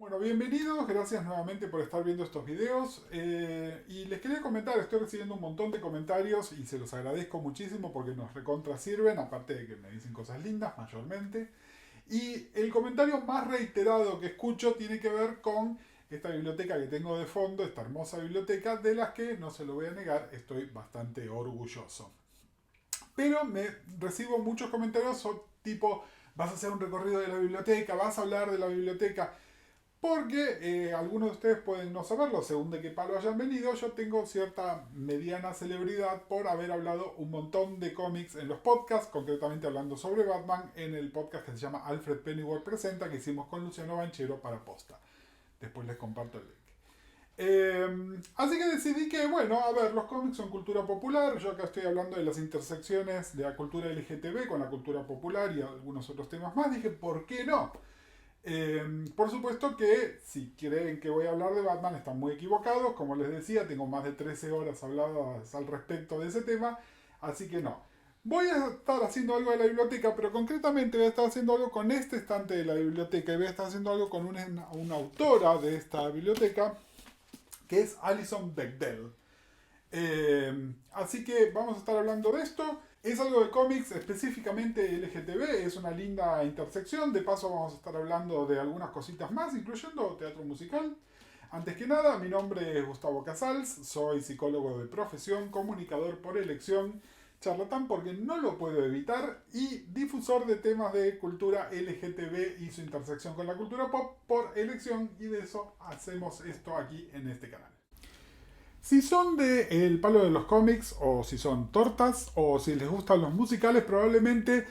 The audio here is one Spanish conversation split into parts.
Bueno, bienvenidos, gracias nuevamente por estar viendo estos videos. Y les quería comentar, estoy recibiendo un montón de comentarios y se los agradezco muchísimo porque nos recontra sirven, aparte de que me dicen cosas lindas mayormente. Y el comentario más reiterado que escucho tiene que ver con esta biblioteca que tengo de fondo, esta hermosa biblioteca, de las que, no se lo voy a negar, estoy bastante orgulloso. Pero recibo muchos comentarios tipo, vas a hacer un recorrido de la biblioteca, vas a hablar de la biblioteca. Porque algunos de ustedes pueden no saberlo, según de qué palo hayan venido, yo tengo cierta mediana celebridad por haber hablado un montón de cómics en los podcasts, concretamente hablando sobre Batman en el podcast que se llama Alfred Pennyworth Presenta, que hicimos con Luciano Banchero para Posta. Después les comparto el link. Así que decidí que, bueno, a ver, los cómics son cultura popular, yo acá estoy hablando de las intersecciones de la cultura LGTB con la cultura popular y algunos otros temas más, dije, ¿por qué no? Por supuesto que si creen que voy a hablar de Batman están muy equivocados. Como les decía, tengo más de 13 horas habladas al respecto de ese tema. Así que no. Voy a estar haciendo algo de la biblioteca, pero concretamente voy a estar haciendo algo con este estante de la biblioteca y voy a estar haciendo algo con una autora de esta biblioteca, que es Alison Bechdel. Así que vamos a estar hablando de esto. Es algo de cómics, específicamente LGTB, es una linda intersección. De paso vamos a estar hablando de algunas cositas más, incluyendo teatro musical. Antes que nada, mi nombre es Gustavo Casals, soy psicólogo de profesión, comunicador por elección, charlatán porque no lo puedo evitar y difusor de temas de cultura LGTB y su intersección con la cultura pop por elección, y de eso hacemos esto aquí en este canal. Si son del palo de los cómics, o si son tortas, o si les gustan los musicales, probablemente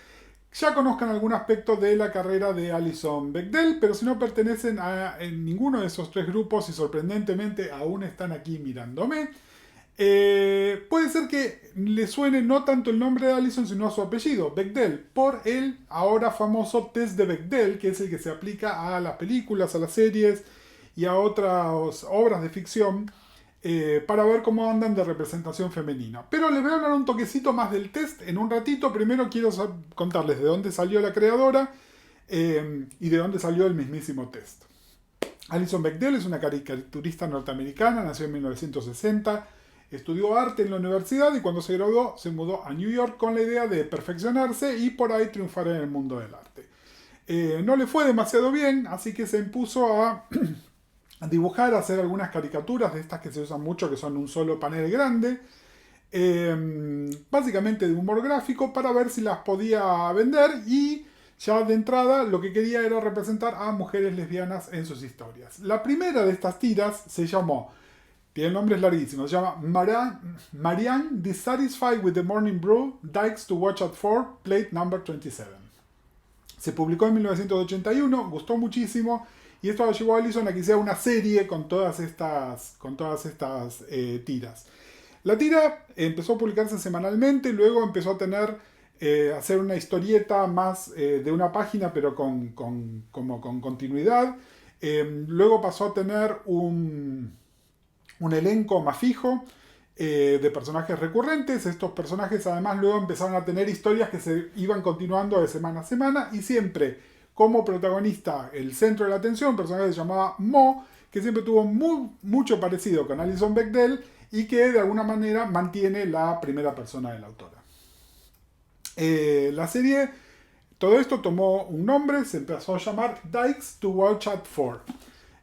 ya conozcan algún aspecto de la carrera de Alison Bechdel, pero si no pertenecen a ninguno de esos tres grupos y sorprendentemente aún están aquí mirándome, puede ser que les suene no tanto el nombre de Alison, sino su apellido, Bechdel, por el ahora famoso test de Bechdel, que es el que se aplica a las películas, a las series y a otras obras de ficción, para ver cómo andan de representación femenina. Pero les voy a hablar un toquecito más del test en un ratito. Primero quiero contarles de dónde salió la creadora y de dónde salió el mismísimo test. Alison Bechdel es una caricaturista norteamericana, nació en 1960, estudió arte en la universidad y cuando se graduó se mudó a New York con la idea de perfeccionarse y por ahí triunfar en el mundo del arte. No le fue demasiado bien, así que se impuso a dibujar, hacer algunas caricaturas de estas que se usan mucho, que son un solo panel grande, básicamente de humor gráfico, para ver si las podía vender, y ya de entrada lo que quería era representar a mujeres lesbianas en sus historias. La primera de estas tiras se llamó, tiene nombres larguísimos, se llama Marianne Dissatisfied with the Morning Brew, Dykes to Watch Out For, Plate Number 27. Se publicó en 1981, gustó muchísimo. Y esto llevó a Alison a que hiciera una serie con todas estas tiras. La tira empezó a publicarse semanalmente, luego empezó a tener, hacer una historieta más de una página, pero con continuidad. Luego pasó a tener un elenco más fijo de personajes recurrentes. Estos personajes además luego empezaron a tener historias que se iban continuando de semana a semana, y siempre como protagonista, el centro de la atención, un personaje que se llamaba Mo, que siempre tuvo mucho parecido con Alison Bechdel y que de alguna manera mantiene la primera persona de la autora. La serie, todo esto tomó un nombre, se empezó a llamar Dykes to Watch Out For.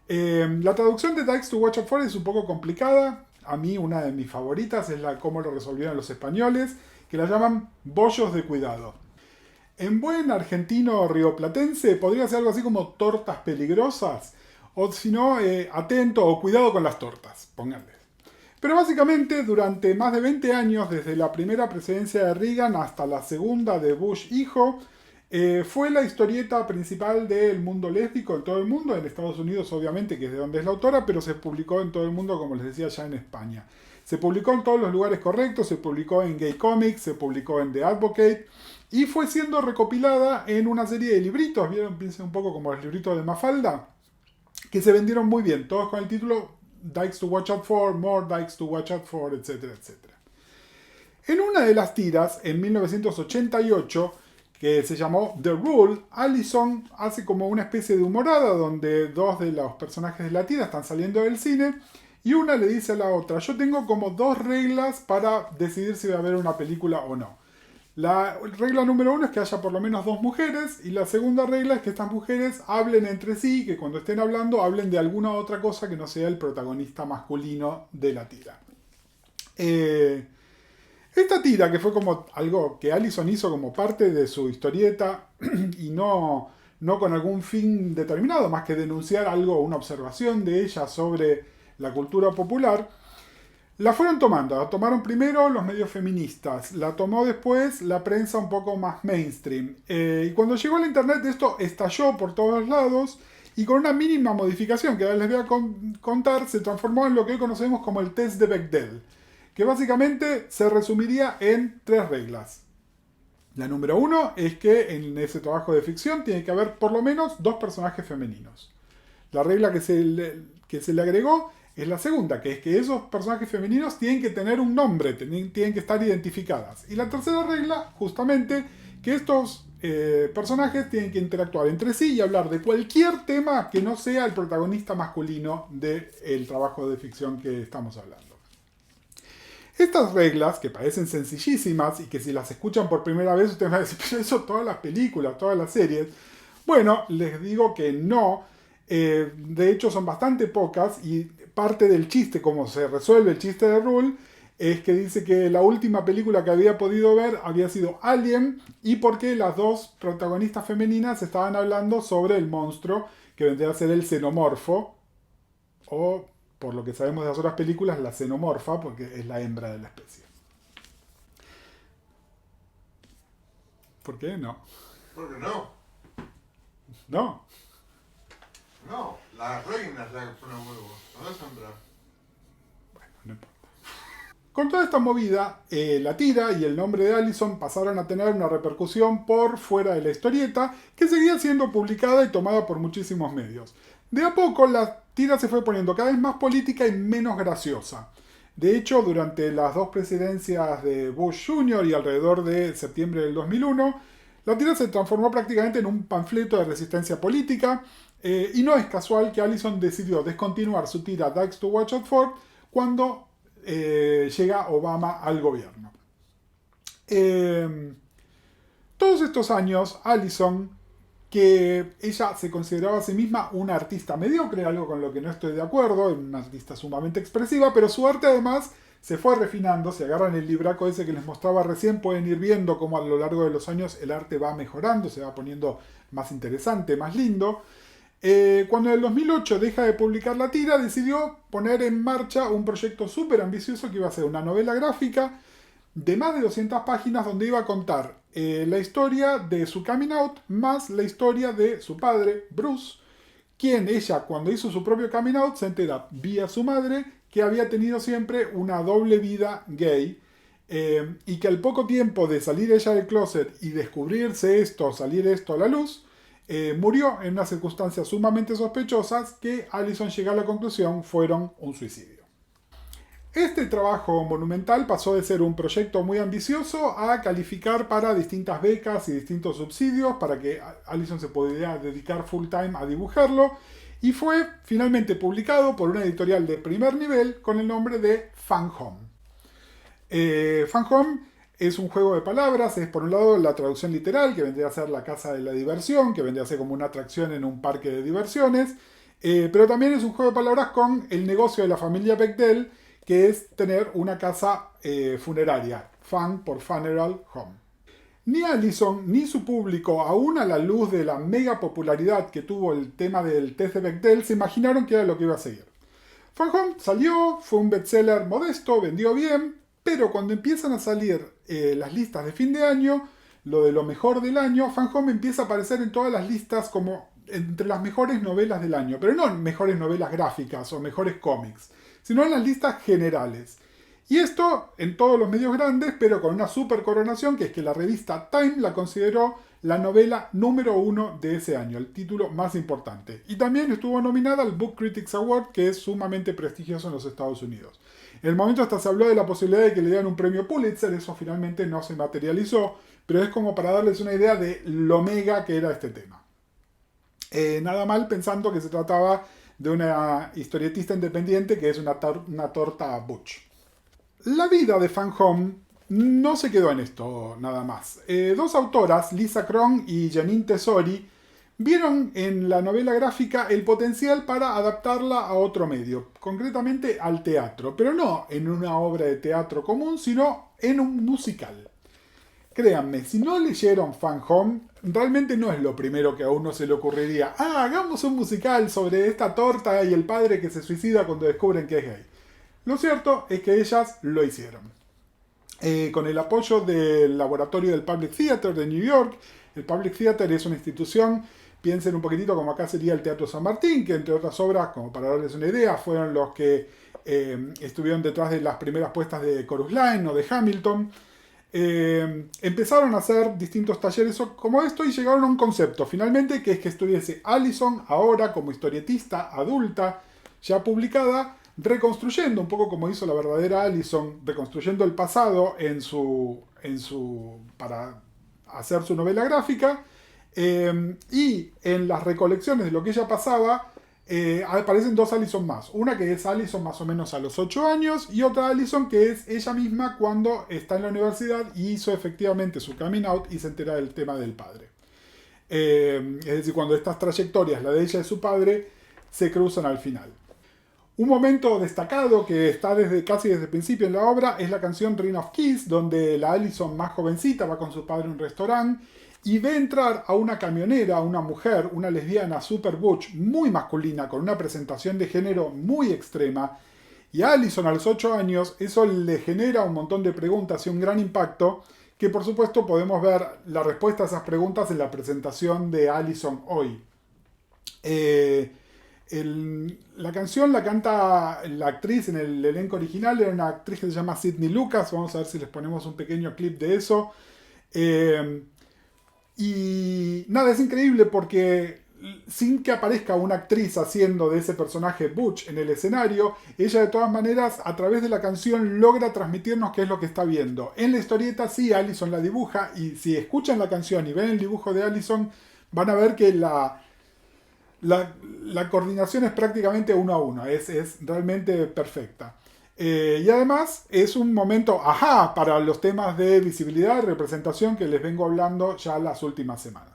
La traducción de Dykes to Watch Out For es un poco complicada. A mí una de mis favoritas es cómo lo resolvieron los españoles, que la llaman bollos de cuidado. En buen argentino rioplatense podría ser algo así como tortas peligrosas, o si no, atento o cuidado con las tortas, pónganle. Pero básicamente durante más de 20 años, desde la primera presidencia de Reagan hasta la segunda de Bush hijo, fue la historieta principal del mundo lésbico en todo el mundo, en Estados Unidos obviamente, que es de donde es la autora, pero se publicó en todo el mundo, como les decía, ya en España. Se publicó en todos los lugares correctos, se publicó en Gay Comics, se publicó en The Advocate, y fue siendo recopilada en una serie de libritos, ¿vieron? Piensen un poco como los libritos de Mafalda, que se vendieron muy bien, todos con el título Dykes to Watch Out For, More Dykes to Watch Out For, etcétera, etcétera. En una de las tiras, en 1988, que se llamó The Rule, Allison hace como una especie de humorada donde dos de los personajes de la tira están saliendo del cine y una le dice a la otra, yo tengo como 2 reglas para decidir si voy a ver una película o no. La regla número 1 es que haya por lo menos 2 mujeres y la segunda regla es que estas mujeres hablen entre sí y que cuando estén hablando hablen de alguna otra cosa que no sea el protagonista masculino de la tira. Esta tira, que fue como algo que Allison hizo como parte de su historieta y no con algún fin determinado, más que denunciar algo, una observación de ella sobre la cultura popular, la fueron tomando. La tomaron primero los medios feministas, la tomó después la prensa un poco más mainstream. Y cuando llegó a la internet esto estalló por todos lados y con una mínima modificación que ahora les voy a contar, se transformó en lo que hoy conocemos como el test de Bechdel, que básicamente se resumiría en 3 reglas. La número 1 es que en ese trabajo de ficción tiene que haber por lo menos 2 personajes femeninos. La regla que se le agregó es la segunda, que es que esos personajes femeninos tienen que tener un nombre, tienen que estar identificadas. Y la tercera regla, justamente, que estos personajes tienen que interactuar entre sí y hablar de cualquier tema que no sea el protagonista masculino del trabajo de ficción que estamos hablando. Estas reglas, que parecen sencillísimas y que si las escuchan por primera vez ustedes van a decir, pero eso todas las películas, todas las series. Bueno, les digo que no. De hecho son bastante pocas y parte del chiste, como se resuelve el chiste de Rule, es que dice que la última película que había podido ver había sido Alien y porque las 2 protagonistas femeninas estaban hablando sobre el monstruo que vendría a ser el xenomorfo o, por lo que sabemos de las otras películas, la xenomorfa, porque es la hembra de la especie. ¿Por qué no? ¿Por qué no? No. No, la reina es la que pone huevos, no la hembra. Bueno, no importa. Con toda esta movida, la tira y el nombre de Allison pasaron a tener una repercusión por fuera de la historieta, que seguía siendo publicada y tomada por muchísimos medios. De a poco, la tira se fue poniendo cada vez más política y menos graciosa. De hecho, durante las 2 presidencias de Bush Jr. y alrededor de septiembre del 2001, la tira se transformó prácticamente en un panfleto de resistencia política, y no es casual que Allison decidió descontinuar su tira Dykes to Watch Out For cuando llega Obama al gobierno. Todos estos años, Allison, que ella se consideraba a sí misma una artista mediocre, algo con lo que no estoy de acuerdo, una artista sumamente expresiva, pero su arte además se fue refinando. Si agarran el libraco ese que les mostraba recién, pueden ir viendo cómo a lo largo de los años el arte va mejorando, se va poniendo más interesante, más lindo. Cuando en el 2008 deja de publicar la tira, decidió poner en marcha un proyecto súper ambicioso que iba a ser una novela gráfica de más de 200 páginas donde iba a contar la historia de su coming out más la historia de su padre, Bruce, quien ella cuando hizo su propio coming out se entera vía su madre que había tenido siempre una doble vida gay, y que al poco tiempo de salir ella del closet y descubrirse esto, salir esto a la luz, murió en unas circunstancias sumamente sospechosas que Allison llega a la conclusión fueron un suicidio. Este trabajo monumental pasó de ser un proyecto muy ambicioso a calificar para distintas becas y distintos subsidios para que Allison se pudiera dedicar full time a dibujarlo, y fue finalmente publicado por una editorial de primer nivel con el nombre de Fun Home. Fun Home es un juego de palabras, es por un lado la traducción literal, que vendría a ser la casa de la diversión, que vendría a ser como una atracción en un parque de diversiones, pero también es un juego de palabras con el negocio de la familia Bechdel, que es tener una casa funeraria, Fun por Funeral Home. Ni Allison ni su público, aún a la luz de la mega popularidad que tuvo el tema del test de Bechdel, se imaginaron que era lo que iba a seguir. Fun Home salió, fue un bestseller modesto, vendió bien, pero cuando empiezan a salir las listas de fin de año, lo de lo mejor del año, Fun Home empieza a aparecer en todas las listas como entre las mejores novelas del año, pero no en mejores novelas gráficas o mejores cómics, sino en las listas generales. Y esto en todos los medios grandes, pero con una super coronación, que es que la revista Time la consideró la novela número 1 de ese año, el título más importante. Y también estuvo nominada al Book Critics Award, que es sumamente prestigioso en los Estados Unidos. En el momento hasta se habló de la posibilidad de que le dieran un premio Pulitzer, eso finalmente no se materializó, pero es como para darles una idea de lo mega que era este tema. Nada mal pensando que se trataba de una historietista independiente que es una torta butch. La vida de Fan Home no se quedó en esto nada más. Dos autoras, Lisa Kron y Janine Tesori, vieron en la novela gráfica el potencial para adaptarla a otro medio, concretamente al teatro, pero no en una obra de teatro común, sino en un musical. Créanme, si no leyeron Fan Home, realmente no es lo primero que a uno se le ocurriría. Hagamos un musical sobre esta torta y el padre que se suicida cuando descubren que es gay. Lo cierto es que ellas lo hicieron. Con el apoyo del laboratorio del Public Theater de New York. El Public Theater es una institución, piensen un poquitito como acá sería el Teatro San Martín, que entre otras obras, como para darles una idea, fueron los que estuvieron detrás de las primeras puestas de Chorus Line o de Hamilton. Empezaron a hacer distintos talleres como esto y llegaron a un concepto finalmente, que es que estuviese Allison ahora como historietista adulta ya publicada, reconstruyendo un poco como hizo la verdadera Allison, reconstruyendo el pasado para hacer su novela gráfica, y en las recolecciones de lo que ella pasaba aparecen dos Allison más. Una que es Allison más o menos a los 8 años y otra Allison que es ella misma cuando está en la universidad y hizo efectivamente su coming out y se entera del tema del padre. Es decir, cuando estas trayectorias, la de ella y su padre, se cruzan al final. Un momento destacado que está casi desde el principio en la obra es la canción Ring of Keys, donde la Allison más jovencita va con su padre a un restaurante y ve entrar a una camionera, a una mujer, una lesbiana super butch, muy masculina, con una presentación de género muy extrema. Y a Allison a los 8 años eso le genera un montón de preguntas y un gran impacto, que por supuesto podemos ver la respuesta a esas preguntas en la presentación de Allison hoy. La canción la canta la actriz en el elenco original, era una actriz que se llama Sydney Lucas. Vamos a ver si les ponemos un pequeño clip de eso. Y nada, es increíble porque sin que aparezca una actriz haciendo de ese personaje butch en el escenario, ella de todas maneras a través de la canción logra transmitirnos qué es lo que está viendo. En la historieta sí, Allison la dibuja, y si escuchan la canción y ven el dibujo de Allison, van a ver que la coordinación es prácticamente 1 a 1, es realmente perfecta. Y además es un momento ajá para los temas de visibilidad y representación que les vengo hablando ya las últimas semanas.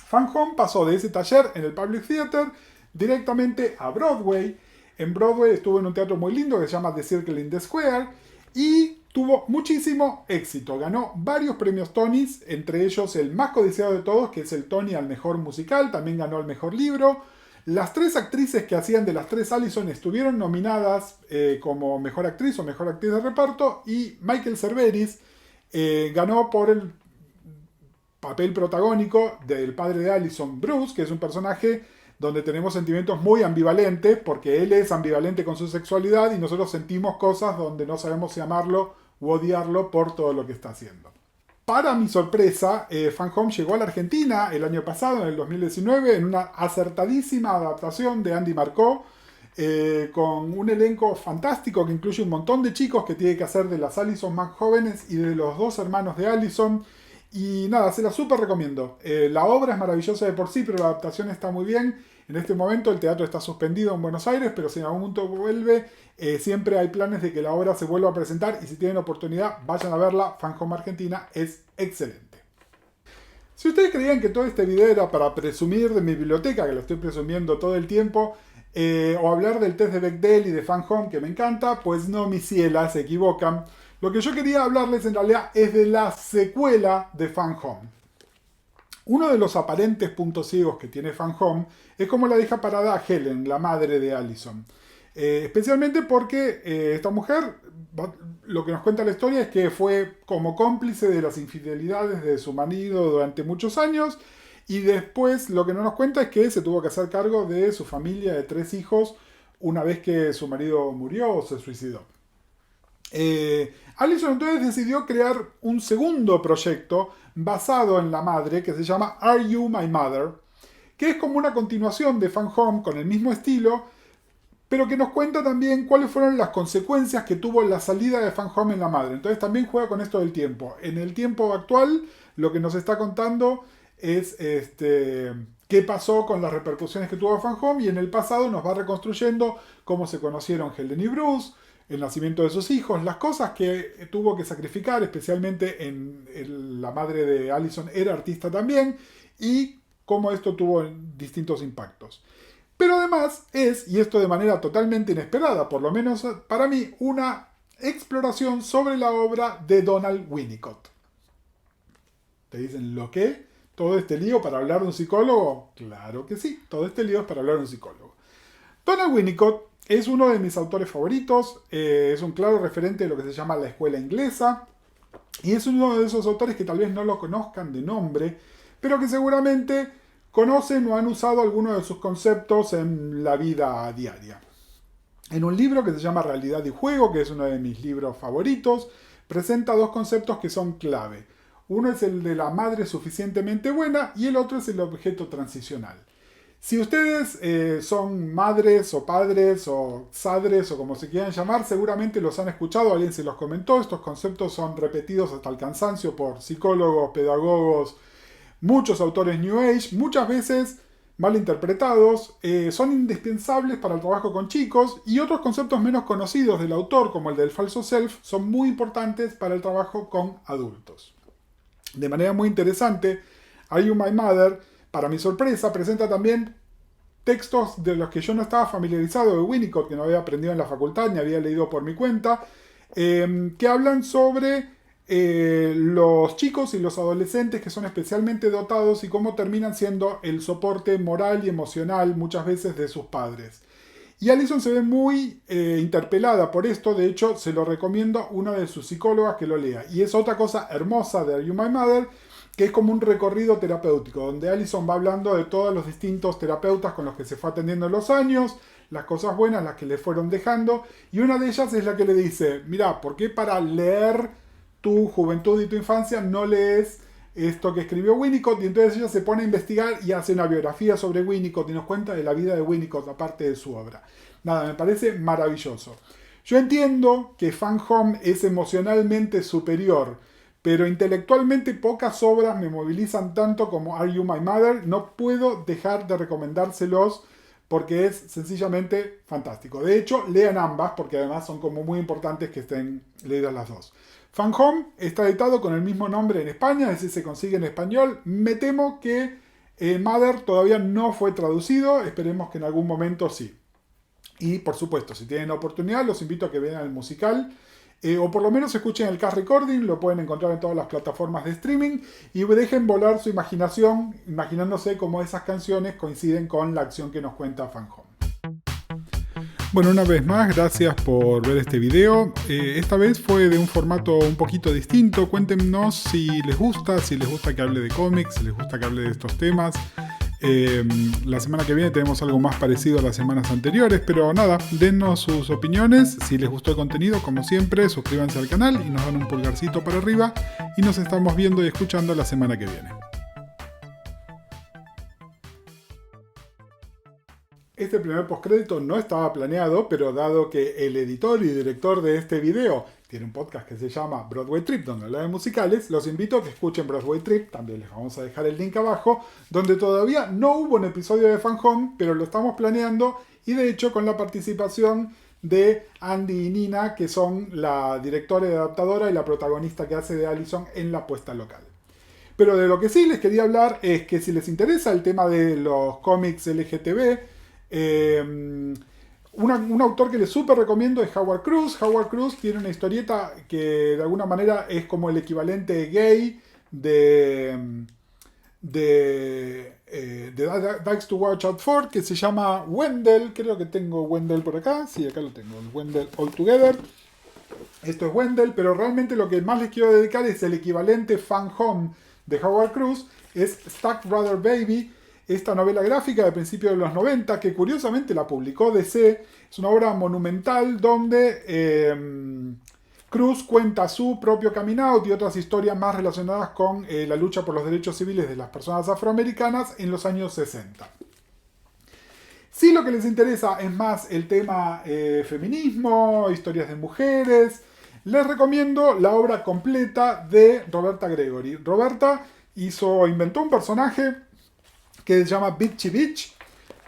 Fan Home pasó de ese taller en el Public Theater directamente a Broadway. En Broadway estuvo en un teatro muy lindo que se llama The Circle in the Square y tuvo muchísimo éxito. Ganó varios premios Tonys, entre ellos el más codiciado de todos, que es el Tony al mejor musical. También ganó el mejor libro. Las 3 actrices que hacían de las 3 Allison estuvieron nominadas como mejor actriz o mejor actriz de reparto, y Michael Cerveris ganó por el papel protagónico del padre de Allison, Bruce, que es un personaje donde tenemos sentimientos muy ambivalentes, porque él es ambivalente con su sexualidad y nosotros sentimos cosas donde no sabemos si amarlo u odiarlo por todo lo que está haciendo. Para mi sorpresa, Fan Home llegó a la Argentina el año pasado, en el 2019, en una acertadísima adaptación de Andy Marcó, con un elenco fantástico que incluye un montón de chicos que tiene que hacer de las Allison más jóvenes y de los 2 hermanos de Allison. Y nada, se la súper recomiendo. La obra es maravillosa de por sí, pero la adaptación está muy bien. En este momento el teatro está suspendido en Buenos Aires, pero si en algún momento vuelve, siempre hay planes de que la obra se vuelva a presentar, y si tienen oportunidad, vayan a verla. Fan Home Argentina es excelente. Si ustedes creían que todo este video era para presumir de mi biblioteca, que lo estoy presumiendo todo el tiempo, o hablar del test de Bechdel y de Fan Home, que me encanta, pues no, mis cielas, se equivocan. Lo que yo quería hablarles en realidad es de la secuela de Fan Home. Uno de los aparentes puntos ciegos que tiene Fan Home es cómo la deja parada a Helen, la madre de Allison. Especialmente porque esta mujer, lo que nos cuenta la historia es que fue como cómplice de las infidelidades de su marido durante muchos años, y después lo que no nos cuenta es que se tuvo que hacer cargo de su familia de 3 hijos una vez que su marido murió o se suicidó. Allison entonces decidió crear un segundo proyecto basado en la madre que se llama Are You My Mother?, que es como una continuación de Fan Home con el mismo estilo, pero que nos cuenta también cuáles fueron las consecuencias que tuvo la salida de Fan Home en la madre. Entonces también juega con esto del tiempo. En el tiempo actual, lo que nos está contando es qué pasó con las repercusiones que tuvo Fan Home, y en el pasado nos va reconstruyendo cómo se conocieron Helen y Bruce, el nacimiento de sus hijos, las cosas que tuvo que sacrificar, especialmente la madre de Allison era artista también, y cómo esto tuvo distintos impactos. Pero además es, y esto de manera totalmente inesperada, por lo menos para mí, una exploración sobre la obra de Donald Winnicott. ¿Te dicen lo qué? ¿Todo este lío para hablar de un psicólogo? Claro que sí, todo este lío es para hablar de un psicólogo. Donald Winnicott es uno de mis autores favoritos, es un claro referente de lo que se llama la escuela inglesa, y es uno de esos autores que tal vez no lo conozcan de nombre, pero que seguramente conocen o han usado algunos de sus conceptos en la vida diaria. En un libro que se llama Realidad y Juego, que es uno de mis libros favoritos, presenta dos conceptos que son clave. Uno es el de la madre suficientemente buena y el otro es el objeto transicional. Si ustedes son madres o padres o sadres o como se quieran llamar, seguramente los han escuchado, alguien se los comentó. Estos conceptos son repetidos hasta el cansancio por psicólogos, pedagogos, muchos autores New Age, muchas veces mal interpretados, son indispensables para el trabajo con chicos, y otros conceptos menos conocidos del autor, como el del falso self, son muy importantes para el trabajo con adultos. De manera muy interesante, Are You My Mother, para mi sorpresa, presenta también textos de los que yo no estaba familiarizado de Winnicott, que no había aprendido en la facultad ni había leído por mi cuenta, que hablan sobre los chicos y los adolescentes que son especialmente dotados y cómo terminan siendo el soporte moral y emocional muchas veces de sus padres. Y Allison se ve muy interpelada por esto. De hecho, se lo recomiendo a una de sus psicólogas que lo lea. Y es otra cosa hermosa de Are You My Mother, que es como un recorrido terapéutico, donde Allison va hablando de todos los distintos terapeutas con los que se fue atendiendo en los años, las cosas buenas, las que le fueron dejando, y una de ellas es la que le dice, mira, ¿por qué para leer tu juventud y tu infancia no lees esto que escribió Winnicott? Y entonces ella se pone a investigar y hace una biografía sobre Winnicott y nos cuenta de la vida de Winnicott aparte de su obra. Nada, me parece maravilloso. Yo entiendo que Fan Home es emocionalmente superior, pero intelectualmente pocas obras me movilizan tanto como Are You My Mother. No puedo dejar de recomendárselos porque es sencillamente fantástico. De hecho, lean ambas porque además son como muy importantes que estén leídas las dos. Fan Home está editado con el mismo nombre en España, es decir, se consigue en español. Me temo que Mother todavía no fue traducido, esperemos que en algún momento sí. Y por supuesto, si tienen oportunidad, los invito a que vean el musical. O por lo menos escuchen el cast recording, lo pueden encontrar en todas las plataformas de streaming, y dejen volar su imaginación, imaginándose cómo esas canciones coinciden con la acción que nos cuenta Fan Home. Bueno, una vez más, gracias por ver este video. Esta vez fue de un formato un poquito distinto. Cuéntenos si les gusta que hable de cómics, si les gusta que hable de estos temas. La semana que viene tenemos algo más parecido a las semanas anteriores, pero nada, dennos sus opiniones. Si les gustó el contenido, como siempre, suscríbanse al canal y nos dan un pulgarcito para arriba, y nos estamos viendo y escuchando la semana que viene. Este primer postcrédito no estaba planeado, pero dado que el editor y director de este video tiene un podcast que se llama Broadway Trip, donde habla de musicales, los invito a que escuchen Broadway Trip, también les vamos a dejar el link abajo, donde todavía no hubo un episodio de Fan Home, pero lo estamos planeando, y de hecho con la participación de Andy y Nina, que son la directora y adaptadora y la protagonista que hace de Allison en la puesta local. Pero de lo que sí les quería hablar es que si les interesa el tema de los cómics LGTB, un autor que les súper recomiendo es Howard Cruz. Howard Cruz tiene una historieta que de alguna manera es como el equivalente gay de Dykes to Watch Out For, que se llama Wendell. Creo que tengo Wendell por acá. Sí, acá lo tengo, Wendell All Together. Esto es Wendell, pero realmente lo que más les quiero dedicar es el equivalente Fan Home de Howard Cruz. Es Stack Brother Baby, esta novela gráfica de principios de los 90, que curiosamente la publicó DC. Es una obra monumental donde Cruz cuenta su propio coming out y otras historias más relacionadas con la lucha por los derechos civiles de las personas afroamericanas en los años 60. Si lo que les interesa es más el tema feminismo, historias de mujeres, les recomiendo la obra completa de Roberta Gregory. Roberta inventó un personaje que se llama Bitchy Bitch,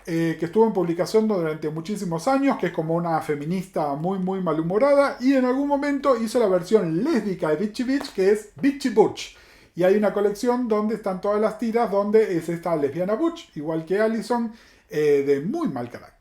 que estuvo en publicación durante muchísimos años, que es como una feminista muy muy malhumorada, y en algún momento hizo la versión lésbica de Bitchy Bitch, que es Bitchy Butch. Y hay una colección donde están todas las tiras donde es esta lesbiana Butch, igual que Allison, de muy mal carácter.